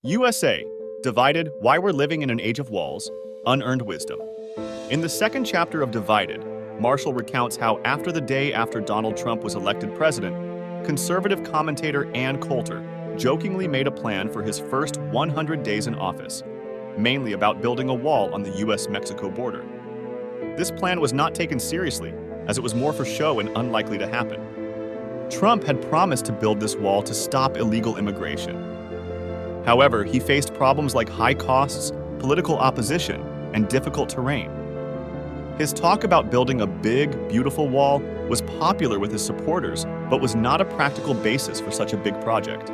USA, Divided, Why We're Living in an Age of Walls, Unearned Wisdom. In the second chapter of Divided, Marshall recounts how after the day after Donald Trump was elected president, conservative commentator Ann Coulter jokingly made a plan for his first 100 days in office, mainly about building a wall on the US-Mexico border. This plan was not taken seriously, as it was more for show and unlikely to happen. Trump had promised to build this wall to stop illegal immigration. However, he faced problems like high costs, political opposition, and difficult terrain. His talk about building a big, beautiful wall was popular with his supporters, but was not a practical basis for such a big project.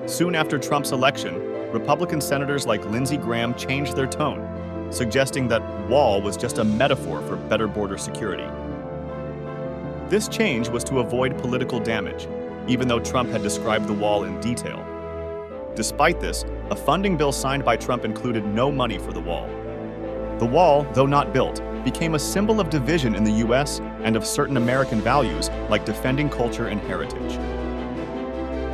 Soon after Trump's election, Republican senators like Lindsey Graham changed their tone, suggesting that wall was just a metaphor for better border security. This change was to avoid political damage, even though Trump had described the wall in detail. Despite this, a funding bill signed by Trump included no money for the wall. The wall, though not built, became a symbol of division in the US and of certain American values like defending culture and heritage.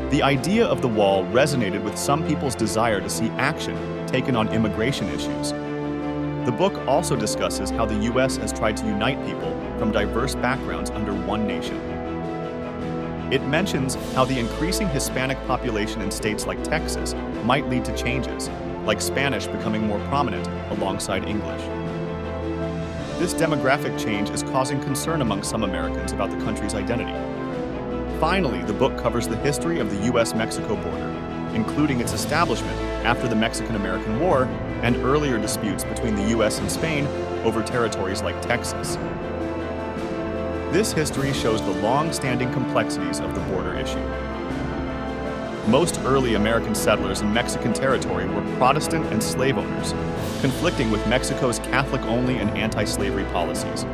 The idea of the wall resonated with some people's desire to see action taken on immigration issues. The book also discusses how the US has tried to unite people from diverse backgrounds under one nation. It mentions how the increasing Hispanic population in states like Texas might lead to changes, like Spanish becoming more prominent alongside English. This demographic change is causing concern among some Americans about the country's identity. Finally, the book covers the history of the US-Mexico border, including its establishment after the Mexican-American War and earlier disputes between the US and Spain over territories like Texas. This history shows the long-standing complexities of the border issue. Most early American settlers in Mexican territory were Protestant and slave owners, conflicting with Mexico's Catholic-only and anti-slavery policies.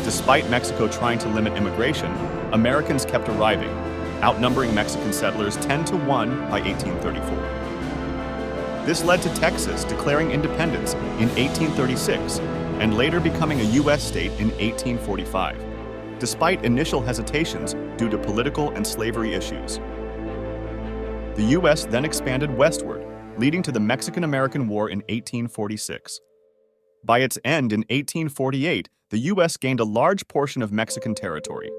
Despite Mexico trying to limit immigration, Americans kept arriving, outnumbering Mexican settlers 10-1 by 1834. This led to Texas declaring independence in 1836 and later becoming a U.S. state in 1845, despite initial hesitations due to political and slavery issues. The U.S. then expanded westward, leading to the Mexican-American War in 1846. By its end in 1848, the U.S. gained a large portion of Mexican territory.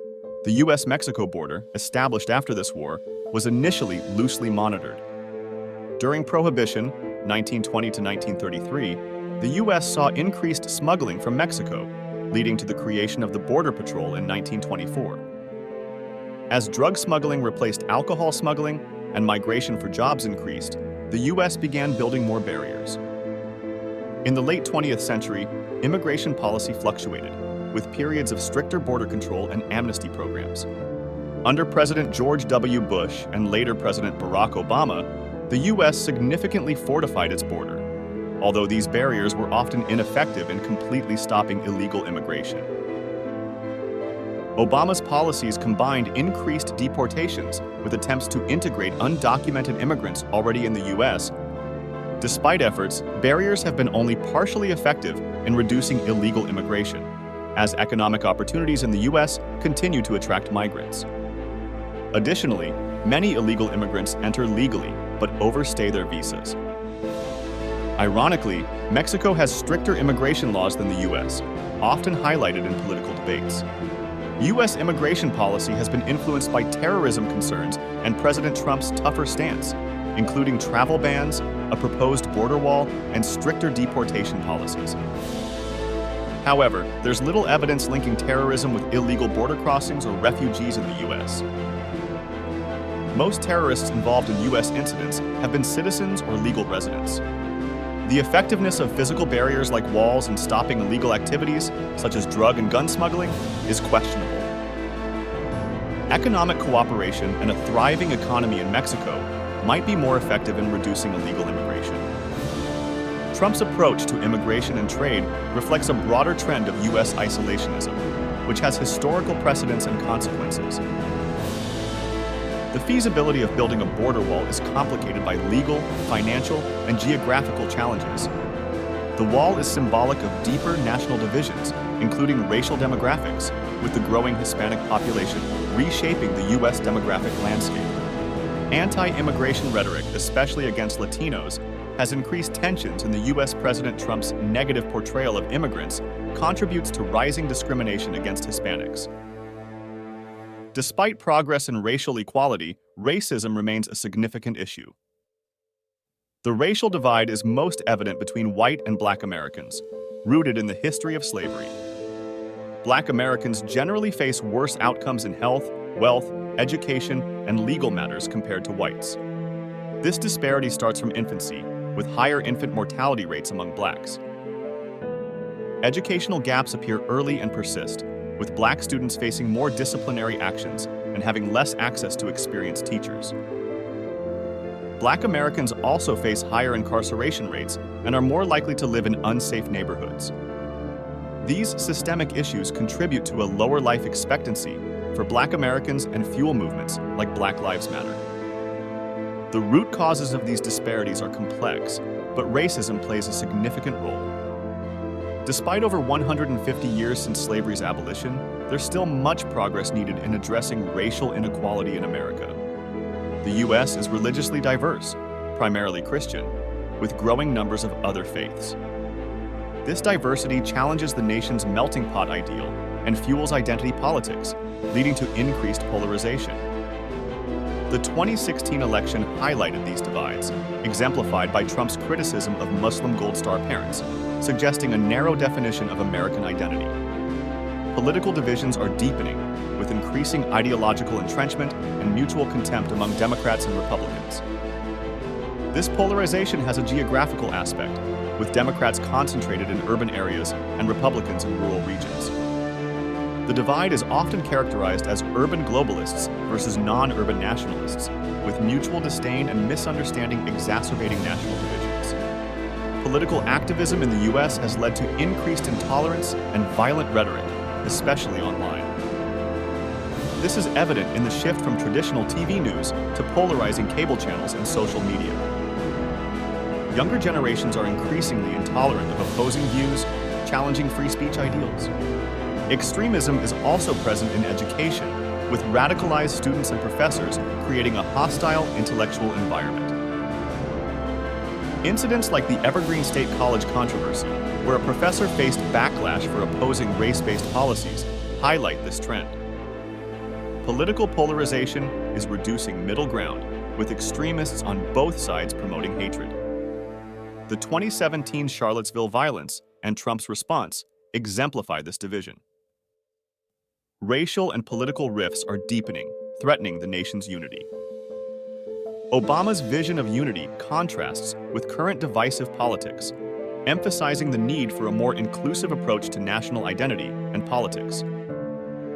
The U.S.-Mexico border, established after this war, was initially loosely monitored. During Prohibition, 1920 to 1933, the U.S. saw increased smuggling from Mexico, leading to the creation of the Border Patrol in 1924. As drug smuggling replaced alcohol smuggling and migration for jobs increased, the U.S. began building more barriers. In the late 20th century, immigration policy fluctuated, with periods of stricter border control and amnesty programs. Under President George W. Bush and later President Barack Obama, the U.S. significantly fortified its border, although these barriers were often ineffective in completely stopping illegal immigration. Obama's policies combined increased deportations with attempts to integrate undocumented immigrants already in the U.S. Despite efforts, barriers have been only partially effective in reducing illegal immigration, as economic opportunities in the U.S. continue to attract migrants. Additionally, many illegal immigrants enter legally but overstay their visas. Ironically, Mexico has stricter immigration laws than the U.S., often highlighted in political debates. U.S. immigration policy has been influenced by terrorism concerns and President Trump's tougher stance, including travel bans, a proposed border wall, and stricter deportation policies. However, there's little evidence linking terrorism with illegal border crossings or refugees in the U.S. Most terrorists involved in U.S. incidents have been citizens or legal residents. The effectiveness of physical barriers like walls in stopping illegal activities, such as drug and gun smuggling, is questionable. Economic cooperation and a thriving economy in Mexico might be more effective in reducing illegal immigration. Trump's approach to immigration and trade reflects a broader trend of U.S. isolationism, which has historical precedents and consequences. The feasibility of building a border wall is complicated by legal, financial, and geographical challenges. The wall is symbolic of deeper national divisions, including racial demographics, with the growing Hispanic population reshaping the U.S. demographic landscape. Anti-immigration rhetoric, especially against Latinos, has increased tensions, and the U.S. President Trump's negative portrayal of immigrants contributes to rising discrimination against Hispanics. Despite progress in racial equality, racism remains a significant issue. The racial divide is most evident between white and black Americans, rooted in the history of slavery. Black Americans generally face worse outcomes in health, wealth, education, and legal matters compared to whites. This disparity starts from infancy, with higher infant mortality rates among blacks. Educational gaps appear early and persist, with black students facing more disciplinary actions and having less access to experienced teachers. Black Americans also face higher incarceration rates and are more likely to live in unsafe neighborhoods. These systemic issues contribute to a lower life expectancy for Black Americans and fuel movements like Black Lives Matter. The root causes of these disparities are complex, but racism plays a significant role. Despite over 150 years since slavery's abolition, there's still much progress needed in addressing racial inequality in America. The U.S. is religiously diverse, primarily Christian, with growing numbers of other faiths. This diversity challenges the nation's melting pot ideal and fuels identity politics, leading to increased polarization. The 2016 election highlighted these divides, exemplified by Trump's criticism of Muslim Gold Star parents, suggesting a narrow definition of American identity. Political divisions are deepening, with increasing ideological entrenchment and mutual contempt among Democrats and Republicans. This polarization has a geographical aspect, with Democrats concentrated in urban areas and Republicans in rural regions. The divide is often characterized as urban globalists versus non-urban nationalists, with mutual disdain and misunderstanding exacerbating national divisions. Political activism in the U.S. has led to increased intolerance and violent rhetoric, especially online. This is evident in the shift from traditional TV news to polarizing cable channels and social media. Younger generations are increasingly intolerant of opposing views, challenging free speech ideals. Extremism is also present in education, with radicalized students and professors creating a hostile intellectual environment. Incidents like the Evergreen State College controversy, where a professor faced backlash for opposing race-based policies, highlight this trend. Political polarization is reducing middle ground, with extremists on both sides promoting hatred. The 2017 Charlottesville violence and Trump's response exemplify this division. Racial and political rifts are deepening, threatening the nation's unity. Obama's vision of unity contrasts with current divisive politics, emphasizing the need for a more inclusive approach to national identity and politics.